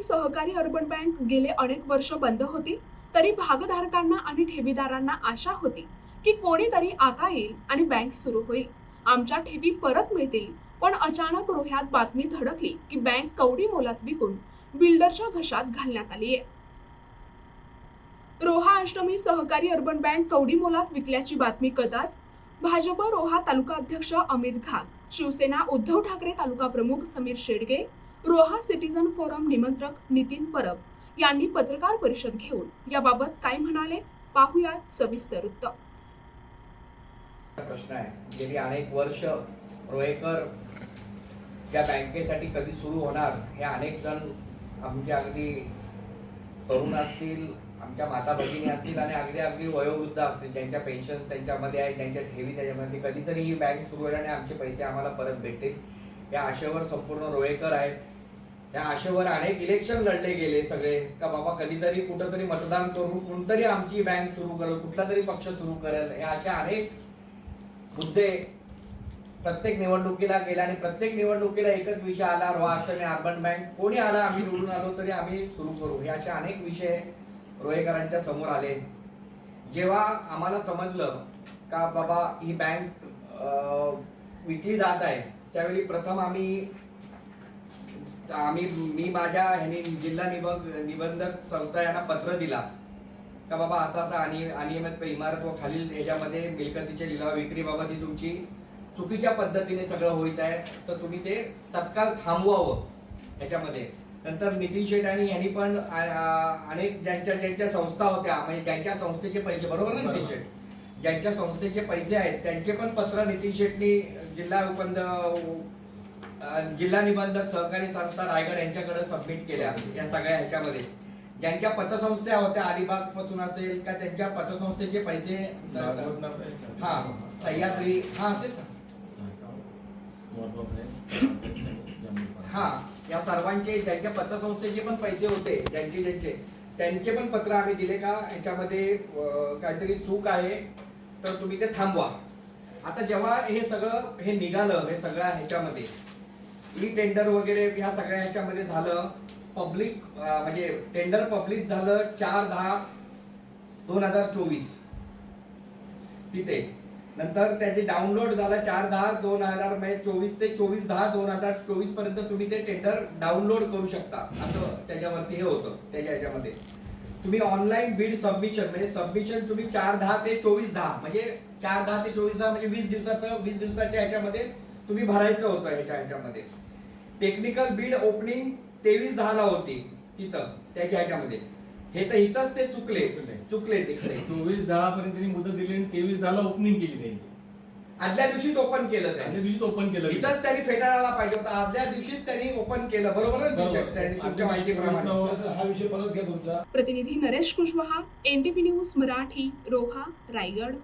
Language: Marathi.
सहकारी अर्बन बँक गेले अनेक वर्ष बंद होती, तरी भागधारकांना आणि ठेवीदारांना आशा होती की कोणीतरी आता येईल आणि बँक सुरू होईल, आमच्या ठेवी परत मिळतील. पण अचानक रोह्यात बातमी धडकली की बँक कवडी मोलात विकून बिल्डरच्या घशात घालण्यात आली आहे. रोहा अष्टमी सहकारी अर्बन बँक कवडी मोलात विकल्याची बातमी कळताच भाजप रोहा तालुका अध्यक्ष अमित घाग, शिवसेना उद्धव ठाकरे तालुका प्रमुख समीर शेडगे, रोहा सिटीजन फोरम निमंत्रक नितीन परब यांनी पत्रकार परिषद घेऊन याबाबत काय म्हणाले, पाहुयात सविस्तर वृत्त. प्रश्न आहे. गेली अनेक वर्ष रोहेकर या बँकेसाठी कधी सुरू होणार हे अनेक जण आमच्या अगदी तरुण असतील, आमच्या माता भगिनी असतील आणि अगदी अगदी वयोवृद्ध असतील, ज्यांच्या पेन्शन त्यांच्यामध्ये आहे, ज्यांच्या ठेवी त्याच्यामध्ये, कधीतरी ही बँक सुरू होईल आणि आमचे पैसे आम्हाला परत भेटतील या आशेवर संपूर्ण रोहेकर आहेत. या आशेवर अनेक इलेक्शन लढले गेले सगळे, का बाबा कधीतरी कुठंतरी मतदान करून कोणतरी आमची बँक सुरू करेल, कुठला तरी पक्ष सुरू करेल. या अशा अनेक मुद्दे प्रत्येक निवडणुकीला गेला आणि प्रत्येक निवडणुकीला एकच विषय आला, रोहा अष्टमी अर्बन बँक. कोणी आला, आम्ही निवडून आलो तरी आम्ही सुरू करू. हे असे अनेक विषय रोहेकरांच्या समोर आले. जेव्हा आम्हाला समजलं का बाबा ही बँक विकली जात आहे, त्यावेळी प्रथम मी माझ्या ह्यानी जिल्हा निबंधक संस्था यांना पत्र दिला का बाबा असा अनियमित इमारत व खालील ह्याच्यामध्ये मिळकतीचे लिलाव विक्रीबाबत ही तुमची चुकीच्या पद्धतीने सगळं होत आहे, तर तुम्ही ते तत्काळ थांबवावं ह्याच्यामध्ये. नंतर नितीन शेठ आणि यांनी पण अनेक ज्यांच्या संस्था होत्या, म्हणजे ज्यांच्या संस्थेचे पैसे, बरोबर ना नितीन शेठ, ज्यांच्या संस्थेचे पैसे आहेत त्यांचे पण पत्र नितीन शेठनी जिल्हा निबंधक सहकारी संस्था रायगड यांच्याकडे सबमिट केल्या. या सगळ्या ह्याच्यामध्ये ज्यांच्या पतसंस्था होत्या, अलिबाग पासून असेल का, त्यांच्या पतसंस्थेचे पैसे, हा सह्याद्री, हा असेल हा, या सर्वांचे ज्यांच्या पतसंस्थेचे पण पैसे होते, त्यांचे पण पत्र आम्ही दिले का ह्याच्यामध्ये काहीतरी चूक आहे तर तुम्ही ते थांबवा. आता जेव्हा हे सगळं निघालं, हे सगळ्या ह्याच्यामध्ये ई टेंडर वगैरे ह्या सगळ्या ह्याच्यामध्ये झालं, पब्लिक म्हणजे टेंडर पब्लिक झालं 4/10/2024 तिथे. नंतर त्याचे डाउनलोड झालं 4/10/2024 ते 24/10/2024 पर्यंत तुम्ही ते टेंडर डाउनलोड करू शकता, असं त्याच्यावरती हे होतं. त्याच्या ह्याच्यामध्ये तुम्ही ऑनलाईन बीड सबमिशन, म्हणजे सबमिशन तुम्ही 4/10 ते 24/10 म्हणजे 4/10 ते 24/10 म्हणजे 20 दिवसाच्या ह्याच्यामध्ये तुम्ही भरायचं होतं. ह्याच्यामध्ये टेक्निकल बीड ओपनिंग 23/10 होती तिथं त्याच्या ह्याच्यामध्ये. हे तर इथंच ते चुकले ते खरे. 24/10 पर्यंत त्यांनी मुदत दिली आणि 23/10 ओपनिंग केली त्यांनी. आदल्या दिवशीच ओपन केलं, इथंच त्यांनी फेटाळायला पाहिजे होतं. आदल्या दिवशीच त्यांनी ओपन केलं, बरोबर ना तुमच्या माहितीप्रमाणे. हा विषय परत घ्या तुमचा. प्रतिनिधी नरेश कुशवाहा, NTV न्यूज मराठी, रोहा, रायगड.